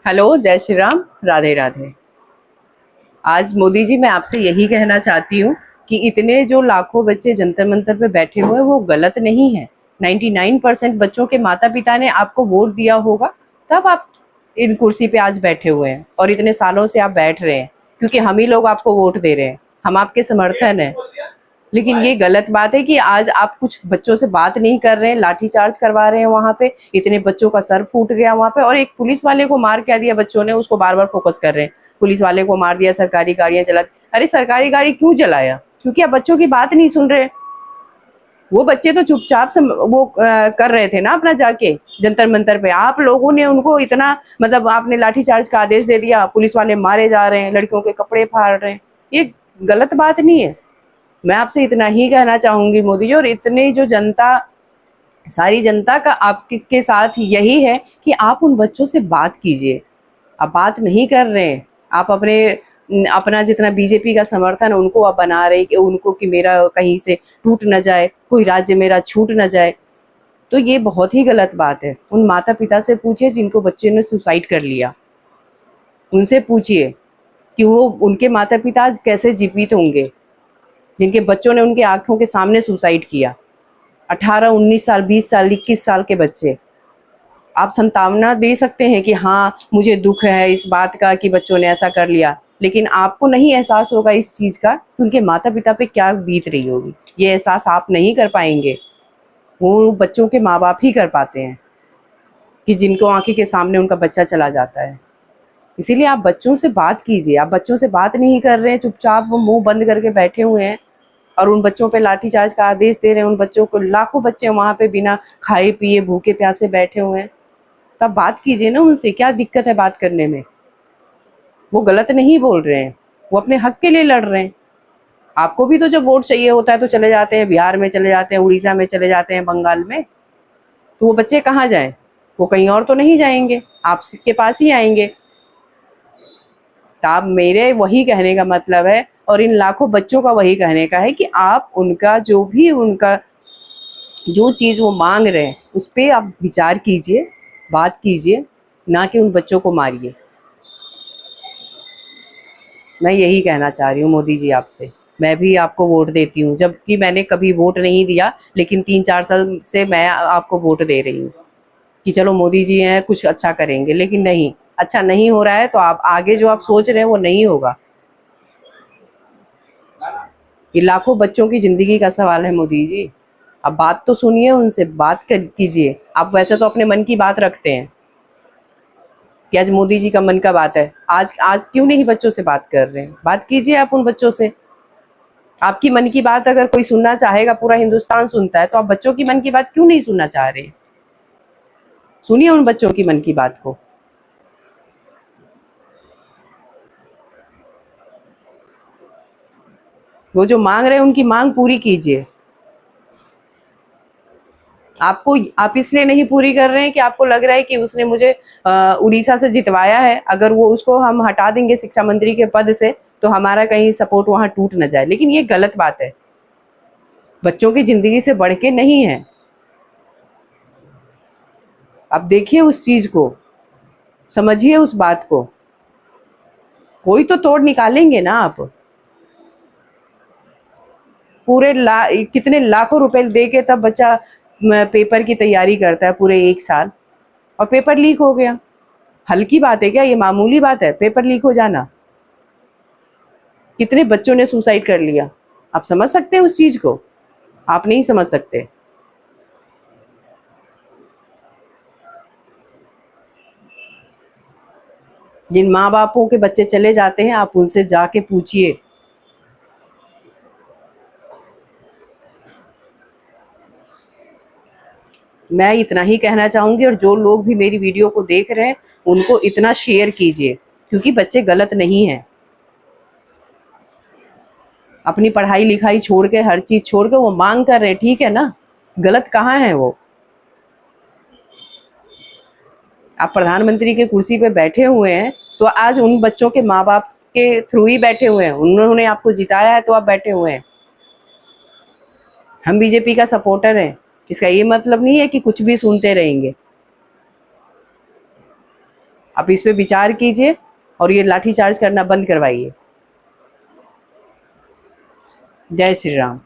Hello, जय श्री राम, राधे राधे। आज मोदी जी, मैं आपसे यही कहना चाहती हूँ कि इतने जो लाखों बच्चे जंतर मंतर पे बैठे हुए हैं वो गलत नहीं है। 99% बच्चों के माता पिता ने आपको वोट दिया होगा, तब आप इन कुर्सी पे आज बैठे हुए हैं और इतने सालों से आप बैठ रहे हैं, क्योंकि हम ही लोग आपको वोट दे रहे हैं, हम आपके समर्थन हैं। लेकिन ये गलत बात है कि आज आप कुछ बच्चों से बात नहीं कर रहे हैं, लाठीचार्ज करवा रहे हैं। वहां पे इतने बच्चों का सर फूट गया वहां पे, और एक पुलिस वाले को मार क्या दिया बच्चों ने, उसको बार बार फोकस कर रहे हैं। पुलिस वाले को मार दिया, सरकारी गाड़ियां चला। अरे सरकारी गाड़ी क्यों जलाया? क्योंकि आप बच्चों की बात नहीं सुन रहे। वो बच्चे तो चुपचाप से वो कर रहे थे ना अपना जाके जंतर मंतर पे। आप लोगों ने उनको इतना, मतलब आपने लाठीचार्ज का आदेश दे दिया, पुलिस वाले मारे जा रहे हैं, लड़कियों के कपड़े फाड़ रहे हैं। ये गलत बात नहीं है। मैं आपसे इतना ही कहना चाहूंगी मोदी जी, और इतने जो जनता, सारी जनता का आपके के साथ यही है कि आप उन बच्चों से बात कीजिए। आप बात नहीं कर रहे हैं। आप अपना जितना बीजेपी का समर्थन है उनको आप बना रहे कि उनको, कि मेरा कहीं से टूट न जाए, कोई राज्य मेरा छूट न जाए। तो ये बहुत ही गलत बात है। उन माता पिता से पूछिए जिनको बच्चे ने सुसाइड कर लिया, उनसे पूछिए कि वो, उनके माता पिता आज कैसे जीवित होंगे जिनके बच्चों ने उनके आंखों के सामने सुसाइड किया। 18-19 साल, 20 साल, 21 साल के बच्चे। आप सांत्वना दे सकते हैं कि हाँ मुझे दुख है इस बात का कि बच्चों ने ऐसा कर लिया, लेकिन आपको नहीं एहसास होगा इस चीज़ का कि उनके माता पिता पे क्या बीत रही होगी। ये एहसास आप नहीं कर पाएंगे, वो बच्चों के माँ बाप ही कर पाते हैं कि जिनको आंखें के सामने उनका बच्चा चला जाता है। इसीलिए आप बच्चों से बात कीजिए। आप बच्चों से बात नहीं कर रहे हैं, चुपचाप वो मुंह बंद करके बैठे हुए हैं और उन बच्चों पे लाठीचार्ज का आदेश दे रहे हैं। उन बच्चों को, लाखों बच्चे वहां पे बिना खाए पिए भूखे प्यासे बैठे हुए हैं। तो आप बात कीजिए ना उनसे, क्या दिक्कत है बात करने में? वो गलत नहीं बोल रहे हैं, वो अपने हक के लिए लड़ रहे हैं। आपको भी तो जब वोट चाहिए होता है तो चले जाते हैं, बिहार में चले जाते हैं, उड़ीसा में चले जाते हैं, बंगाल में। तो वो बच्चे कहाँ जाएं? वो कहीं और तो नहीं जाएंगे, आपके पास ही आएंगे। तो आप, मेरे वही कहने का मतलब है और इन लाखों बच्चों का वही कहने का है कि आप उनका जो भी, उनका जो चीज़ वो मांग रहे हैं उस पर आप विचार कीजिए, बात कीजिए, ना कि उन बच्चों को मारिए। मैं यही कहना चाह रही हूँ मोदी जी आपसे। मैं भी आपको वोट देती हूँ, जबकि मैंने कभी वोट नहीं दिया, लेकिन 3-4 साल से मैं आपको वोट दे रही हूँ कि चलो मोदी जी हैं, कुछ अच्छा करेंगे। लेकिन नहीं, अच्छा नहीं हो रहा है तो आप आगे जो आप सोच रहे हैं वो नहीं होगा। ये लाखों बच्चों की जिंदगी का सवाल है मोदी जी। अब बात तो सुनिए, उनसे बात कर कीजिए। आप वैसे तो अपने मन की बात रखते हैं कि आज मोदी जी का मन का बात है, आज आज क्यों नहीं बच्चों से बात कर रहे हैं? बात कीजिए आप उन बच्चों से। आपकी मन की बात अगर कोई सुनना चाहेगा, पूरा हिंदुस्तान सुनता है, तो आप बच्चों की मन की बात क्यों नहीं सुनना चाह रहे? सुनिए उन बच्चों की मन की बात को। वो जो मांग रहे हैं उनकी मांग पूरी कीजिए। आपको, आप इसलिए नहीं पूरी कर रहे हैं कि आपको लग रहा है कि उसने मुझे उड़ीसा से जितवाया है, अगर वो, उसको हम हटा देंगे शिक्षा मंत्री के पद से तो हमारा कहीं सपोर्ट वहां टूट न जाए। लेकिन ये गलत बात है, बच्चों की जिंदगी से बढ़ के नहीं है। आप देखिए उस चीज को, समझिए उस बात को। कोई तो तोड़ निकालेंगे ना आप। पूरे कितने लाखों रुपए दे के तब बच्चा पेपर की तैयारी करता है पूरे 1 साल, और पेपर लीक हो गया। हल्की बात है क्या? ये मामूली बात है पेपर लीक हो जाना? कितने बच्चों ने सुसाइड कर लिया? आप समझ सकते हैं उस चीज को? आप नहीं समझ सकते। जिन माँ बापों के बच्चे चले जाते हैं, आप उनसे जाके पूछिए। मैं इतना ही कहना चाहूंगी, और जो लोग भी मेरी वीडियो को देख रहे हैं उनको इतना शेयर कीजिए, क्योंकि बच्चे गलत नहीं हैं। अपनी पढ़ाई लिखाई छोड़ के, हर चीज छोड़ के वो मांग कर रहे हैं, ठीक है ना? गलत कहाँ है वो? आप प्रधानमंत्री के कुर्सी पे बैठे हुए हैं तो आज उन बच्चों के माँ बाप के थ्रू ही बैठे हुए हैं। उन्होंने आपको जिताया है तो आप बैठे हुए हैं। हम बीजेपी का सपोर्टर हैं, इसका ये मतलब नहीं है कि कुछ भी सुनते रहेंगे। आप इस पे विचार कीजिए और ये लाठीचार्ज करना बंद करवाइए। जय श्री राम।